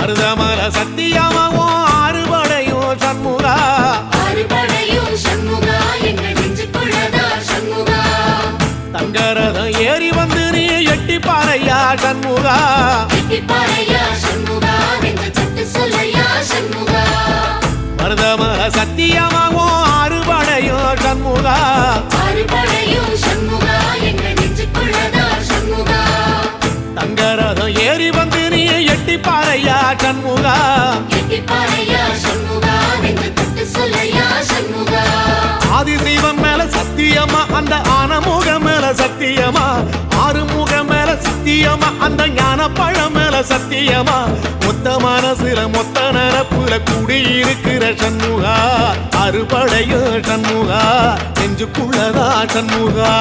மருதமல சத்தியமாவும் ஆறுபடையும் சண்முகா தங்கரதம் ஏறி வந்து நீ எட்டிப்பாறையா சண்முகா மருதமல சத்தியமாவும் ஆறுபடையும் சண்முகா தங்கரதம் ஏறி வந்து நீ எட்டிப்பாறையா சண்முகா ஆதிசைவம் மேல சத்தியமா அந்த ஆனமுகம் மேல சத்தியமா ஆறுமுகம் மேல சத்தியமா அந்த ஞான பழம் மேல சத்தியமா மொத்த மனசுல மொத்த நரப்புல கூடியிருக்கிற சண்முகா அறுபடையும் சண்முகா நெஞ்சுக்குள்ளதா சண்முகா